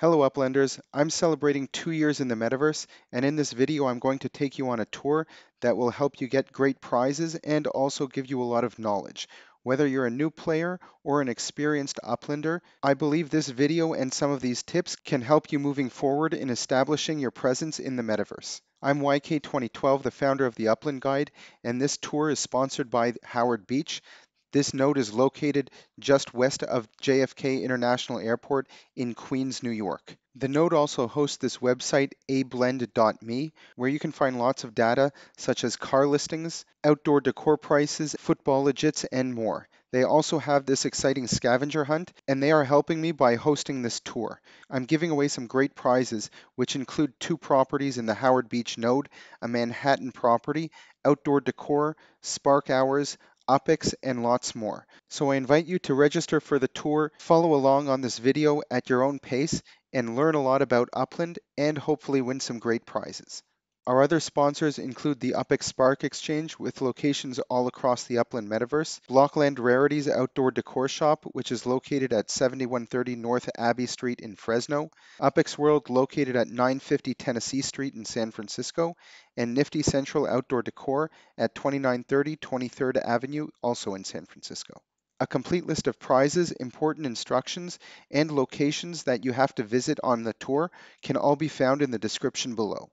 Hello Uplanders, I'm celebrating 2 years in the metaverse, and in this video I'm going to take you on a tour that will help you get great prizes and also give you a lot of knowledge. Whether you're a new player or an experienced Uplander, I believe this video and some of these tips can help you moving forward in establishing your presence in the metaverse. I'm YK2012, the founder of the Upland Guide, and this tour is sponsored by Howard Beach. This node is located just west of JFK International Airport in Queens, New York. The node also hosts this website, ablend.me, where you can find lots of data such as car listings, outdoor decor prices, football legits, and more. They also have this exciting scavenger hunt, and they are helping me by hosting this tour. I'm giving away some great prizes, which include 2 properties in the Howard Beach node, a Manhattan property, outdoor decor, spark hours, UPX, and lots more. So I invite you to register for the tour, follow along on this video at your own pace, and learn a lot about Upland and hopefully win some great prizes. Our other sponsors include the UPX Spark Exchange with locations all across the Upland metaverse, Blockland Rarities Outdoor Decor Shop, which is located at 7130 North Abbey Street in Fresno, UPX World located at 950 Tennessee Street in San Francisco, and Nifty Central Outdoor Decor at 2930 23rd Avenue, also in San Francisco. A complete list of prizes, important instructions, and locations that you have to visit on the tour can all be found in the description below.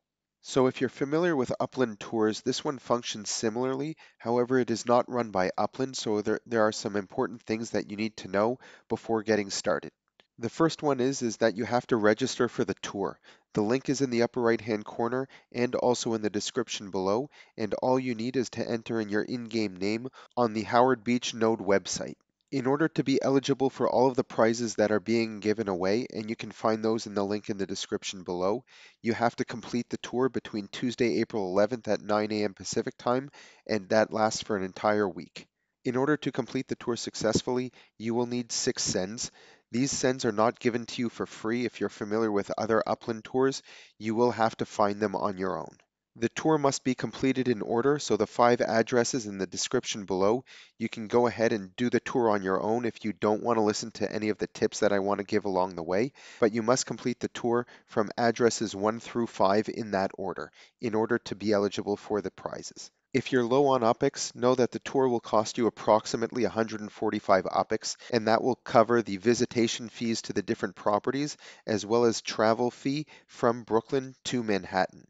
So if you're familiar with Upland tours, this one functions similarly. However, it is not run by Upland, so there are some important things that you need to know before getting started. The first one is that you have to register for the tour. The link is in the upper right hand corner and also in the description below, and all you need is to enter in your in-game name on the Howard Beach Node website. In order to be eligible for all of the prizes that are being given away, and you can find those in the link in the description below, you have to complete the tour between Tuesday, April 11th at 9 a.m. Pacific time, and that lasts for an entire week. In order to complete the tour successfully, you will need 6 sends. These sends are not given to you for free. If you're familiar with other Upland tours, you will have to find them on your own. The tour must be completed in order, so the 5 addresses in the description below, you can go ahead and do the tour on your own if you don't want to listen to any of the tips that I want to give along the way, but you must complete the tour from addresses 1 through 5 in that order in order to be eligible for the prizes. If you're low on UPX, know that the tour will cost you approximately 145 UPX, and that will cover the visitation fees to the different properties, as well as travel fee from Brooklyn to Manhattan.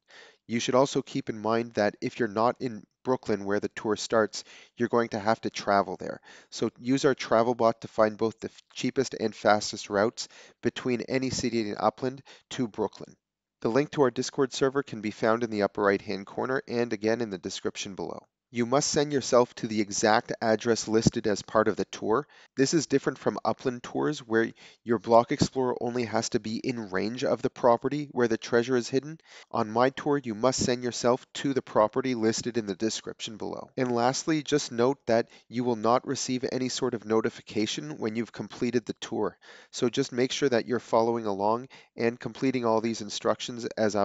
You should also keep in mind that if you're not in Brooklyn where the tour starts, you're going to have to travel there. So use our travel bot to find both the cheapest and fastest routes between any city in Upland to Brooklyn. The link to our Discord server can be found in the upper right hand corner and again in the description below. You must send yourself to the exact address listed as part of the tour. This is different from Upland tours where your block explorer only has to be in range of the property where the treasure is hidden. On my tour, you must send yourself to the property listed in the description below. And lastly, just note that you will not receive any sort of notification when you've completed the tour. So just make sure that you're following along and completing all these instructions as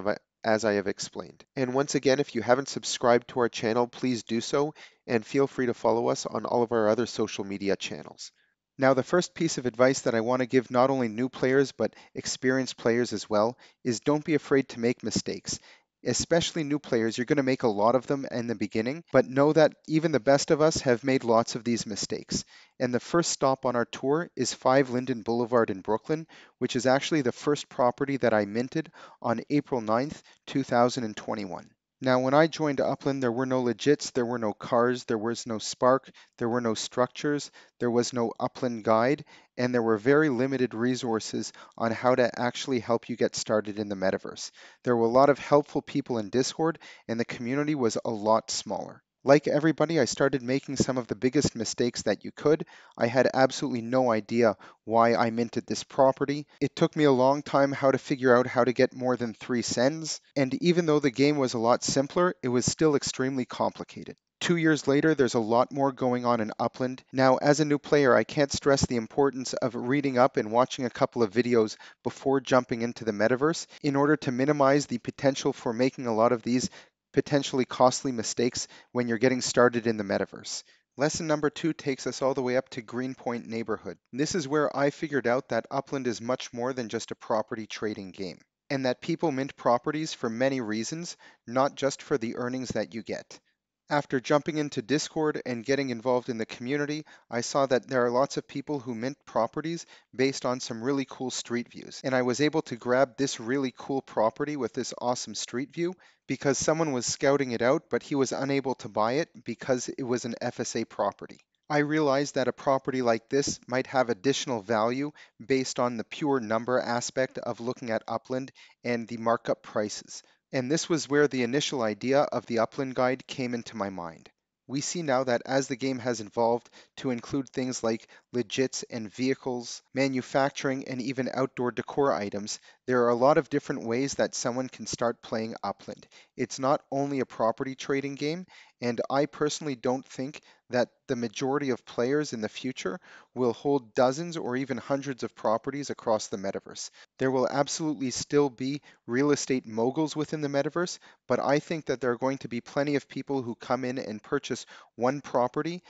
I have explained. And once again, if you haven't subscribed to our channel, please do so, and feel free to follow us on all of our other social media channels. Now, the first piece of advice that I want to give not only new players, but experienced players as well, is don't be afraid to make mistakes. Especially new players, you're going to make a lot of them in the beginning, but know that even the best of us have made lots of these mistakes. And the first stop on our tour is 5 Linden Boulevard in Brooklyn, which is actually the first property that I minted on April 9th, 2021. Now, when I joined Upland, there were no legits, there were no cars, there was no spark, there were no structures, there was no Upland guide, and there were very limited resources on how to actually help you get started in the metaverse. There were a lot of helpful people in Discord, and the community was a lot smaller. Like everybody, I started making some of the biggest mistakes that you could. I had absolutely no idea why I minted this property. It took me a long time how to figure out how to get more than 3 sends, and even though the game was a lot simpler, it was still extremely complicated. 2 years later, there's a lot more going on in Upland. Now, as a new player, I can't stress the importance of reading up and watching a couple of videos before jumping into the metaverse in order to minimize the potential for making a lot of these potentially costly mistakes when you're getting started in the metaverse. Lesson number 2 takes us all the way up to Greenpoint neighborhood. This is where I figured out that Upland is much more than just a property trading game, and that people mint properties for many reasons, not just for the earnings that you get. After jumping into Discord and getting involved in the community, I saw that there are lots of people who mint properties based on some really cool street views. And I was able to grab this really cool property with this awesome street view because someone was scouting it out, but he was unable to buy it because it was an FSA property. I realized that a property like this might have additional value based on the pure number aspect of looking at Upland and the markup prices. And this was where the initial idea of the Upland Guide came into my mind. We see now that as the game has evolved to include things like legits and vehicles, manufacturing, and even outdoor decor items, there are a lot of different ways that someone can start playing Upland. It's not only a property trading game, and I personally don't think that the majority of players in the future will hold dozens or even hundreds of properties across the metaverse. There will absolutely still be real estate moguls within the metaverse, but I think that there are going to be plenty of people who come in and purchase one property,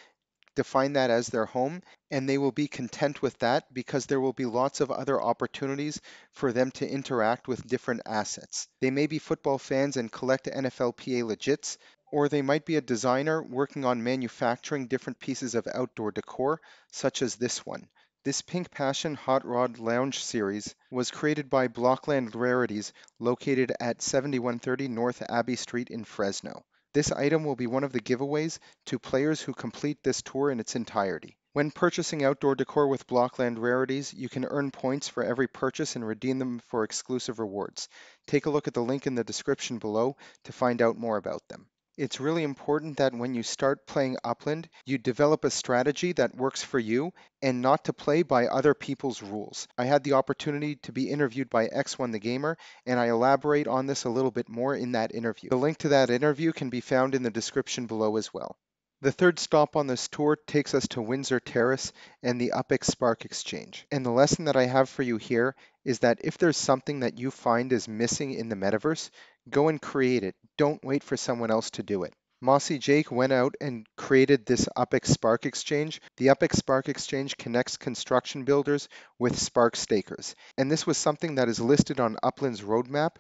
define that as their home, and they will be content with that because there will be lots of other opportunities for them to interact with different assets. They may be football fans and collect NFLPA legits, or they might be a designer working on manufacturing different pieces of outdoor decor, such as this one. This Pink Passion Hot Rod Lounge series was created by Blockland Rarities, located at 7130 North Abbey Street in Fresno. This item will be one of the giveaways to players who complete this tour in its entirety. When purchasing outdoor decor with Blockland Rarities, you can earn points for every purchase and redeem them for exclusive rewards. Take a look at the link in the description below to find out more about them. It's really important that when you start playing Upland, you develop a strategy that works for you and not to play by other people's rules. I had the opportunity to be interviewed by X1 the Gamer, and I elaborate on this a little bit more in that interview. The link to that interview can be found in the description below as well. The third stop on this tour takes us to Windsor Terrace and the UPX Spark Exchange. And the lesson that I have for you here is that if there's something that you find is missing in the metaverse, go and create it. Don't wait for someone else to do it. Mossy Jake went out and created this UPX Spark Exchange. The UPX Spark Exchange connects construction builders with Spark stakers. And this was something that is listed on Upland's roadmap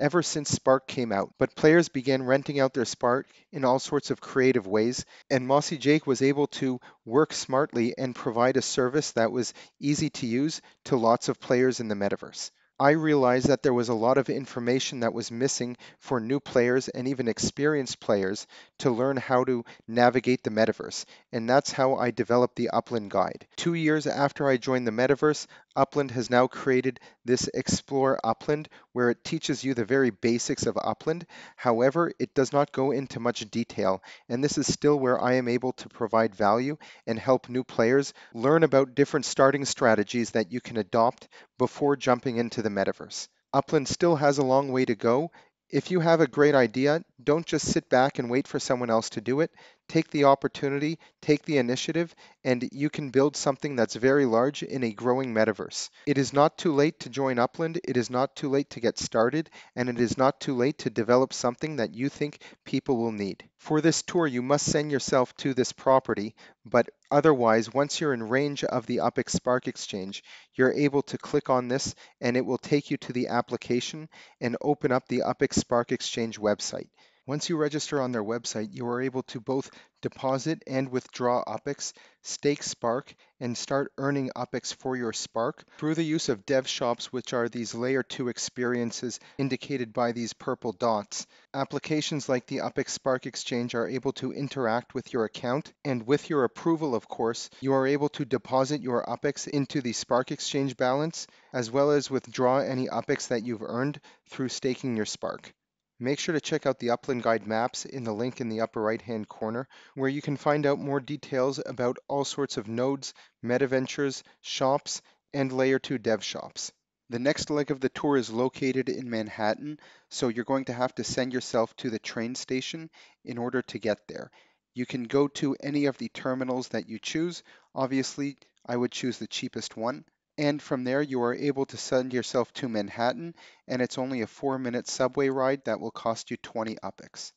ever since Spark came out. But players began renting out their Spark in all sorts of creative ways, and Mossy Jake was able to work smartly and provide a service that was easy to use to lots of players in the metaverse. I realized that there was a lot of information that was missing for new players and even experienced players to learn how to navigate the metaverse, and that's how I developed the Upland Guide. 2 years after I joined the metaverse, Upland has now created this Explore Upland, where it teaches you the very basics of Upland. However, it does not go into much detail, and this is still where I am able to provide value and help new players learn about different starting strategies that you can adopt before jumping into the metaverse. Upland still has a long way to go. If you have a great idea, don't just sit back and wait for someone else to do it. Take the opportunity, take the initiative, and you can build something that's very large in a growing metaverse. It is not too late to join Upland, it is not too late to get started, and it is not too late to develop something that you think people will need. For this tour, you must send yourself to this property, but otherwise, once you're in range of the UPX Spark Exchange, you're able to click on this and it will take you to the application and open up the UPX Spark Exchange website. Once you register on their website, you are able to both deposit and withdraw UPX, stake Spark, and start earning UPX for your Spark through the use of dev shops, which are these layer 2 experiences indicated by these purple dots. Applications like the UPX Spark Exchange are able to interact with your account, and with your approval, of course, you are able to deposit your UPX into the Spark Exchange balance, as well as withdraw any UPX that you've earned through staking your Spark. Make sure to check out the Upland Guide maps in the link in the upper right-hand corner, where you can find out more details about all sorts of nodes, meta-ventures, shops, and Layer 2 dev shops. The next leg of the tour is located in Manhattan, so you're going to have to send yourself to the train station in order to get there. You can go to any of the terminals that you choose. Obviously, I would choose the cheapest one. And from there, you are able to send yourself to Manhattan, and it's only a 4-minute subway ride that will cost you 20 UPX.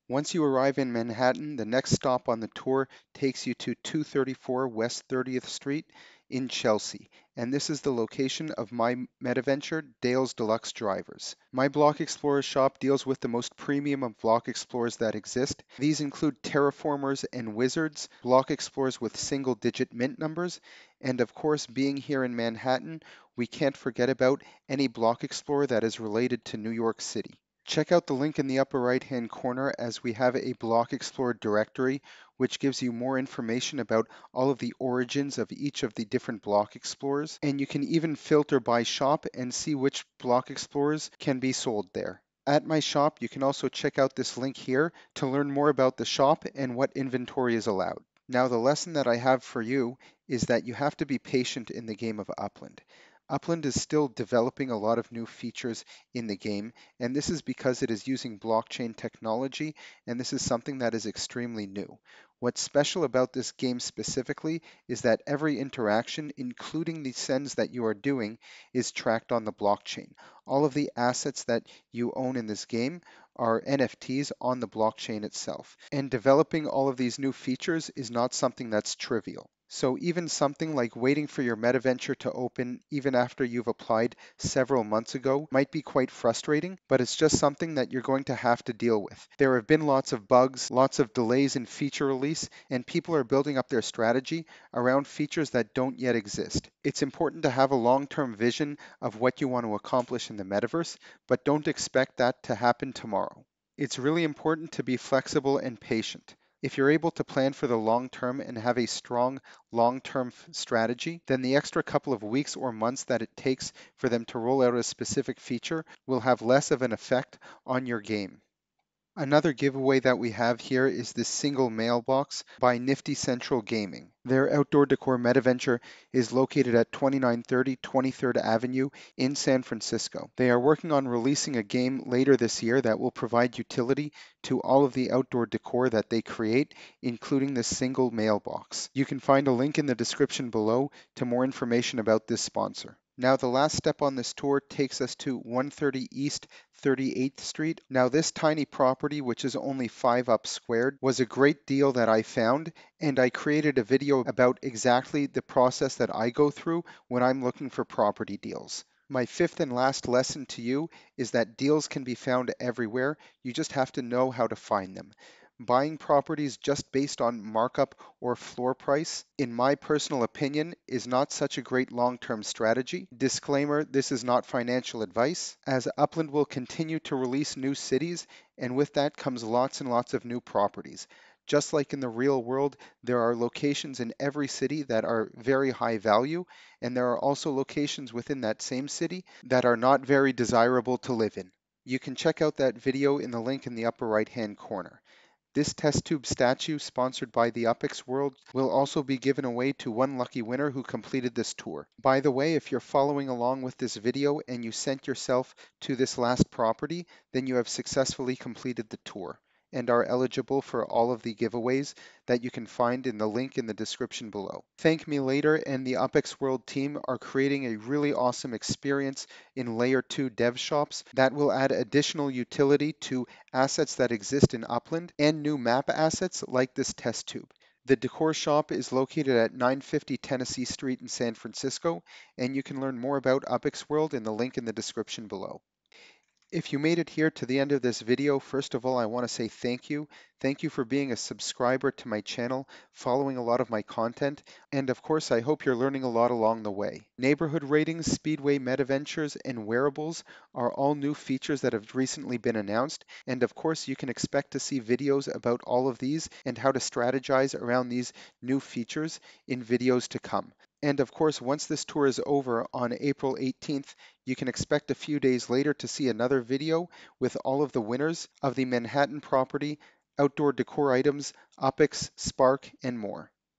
Once you arrive in Manhattan, the next stop on the tour takes you to 234 West 30th Street in Chelsea, and this is the location of my metaventure, Dale's Deluxe Drivers. My Block Explorer shop deals with the most premium of block explorers that exist. These include terraformers and wizards, block explorers with single-digit mint numbers, and of course, being here in Manhattan, we can't forget about any block explorer that is related to New York City. Check out the link in the upper right hand corner as we have a Block Explorer directory which gives you more information about all of the origins of each of the different block explorers, and you can even filter by shop and see which block explorers can be sold there. At my shop, you can also check out this link here to learn more about the shop and what inventory is allowed. Now, the lesson that I have for you is that you have to be patient in the game of Upland. Upland is still developing a lot of new features in the game, and this is because it is using blockchain technology, and this is something that is extremely new. What's special about this game specifically is that every interaction, including the sends that you are doing, is tracked on the blockchain. All of the assets that you own in this game are NFTs on the blockchain itself. And developing all of these new features is not something that's trivial. So even something like waiting for your metaventure to open even after you've applied several months ago might be quite frustrating, but it's just something that you're going to have to deal with. There have been lots of bugs, lots of delays in feature release, and people are building up their strategy around features that don't yet exist. It's important to have a long-term vision of what you want to accomplish in the metaverse, but don't expect that to happen tomorrow. It's really important to be flexible and patient. If you're able to plan for the long term and have a strong long-term strategy, then the extra couple of weeks or months that it takes for them to roll out a specific feature will have less of an effect on your game. Another giveaway that we have here is this single mailbox by Nifty Central Gaming. Their outdoor decor metaventure is located at 2930 23rd Avenue in San Francisco. They are working on releasing a game later this year that will provide utility to all of the outdoor decor that they create, including this single mailbox. You can find a link in the description below to more information about this sponsor. Now, the last step on this tour takes us to 130 East 38th Street. Now, this tiny property, which is only 5 up squared, was a great deal that I found, and I created a video about exactly the process that I go through when I'm looking for property deals. My fifth and last lesson to you is that deals can be found everywhere. You just have to know how to find them. Buying properties just based on markup or floor price, in my personal opinion, is not such a great long-term strategy. Disclaimer, this is not financial advice, as Upland will continue to release new cities, and with that comes lots and lots of new properties. Just like in the real world, there are locations in every city that are very high value, and there are also locations within that same city that are not very desirable to live in. You can check out that video in the link in the upper right-hand corner. This test tube statue, sponsored by the UpX World, will also be given away to one lucky winner who completed this tour. By the way, if you're following along with this video and you sent yourself to this last property, then you have successfully completed the tour and are eligible for all of the giveaways that you can find in the link in the description below. Thank Me Later and the UpX World team are creating a really awesome experience in Layer 2 dev shops that will add additional utility to assets that exist in Upland and new map assets like this test tube. The decor shop is located at 950 Tennessee Street in San Francisco, and you can learn more about UpX World in the link in the description below. If you made it here to the end of this video, first of all, I want to say thank you. Thank you for being a subscriber to my channel, following a lot of my content, and of course, I hope you're learning a lot along the way. Neighborhood ratings, speedway metaventures, and wearables are all new features that have recently been announced, and of course, you can expect to see videos about all of these and how to strategize around these new features in videos to come. And of course, once this tour is over on April 18th, you can expect a few days later to see another video with all of the winners of the Manhattan property, outdoor decor items, UpX, Spark, and more.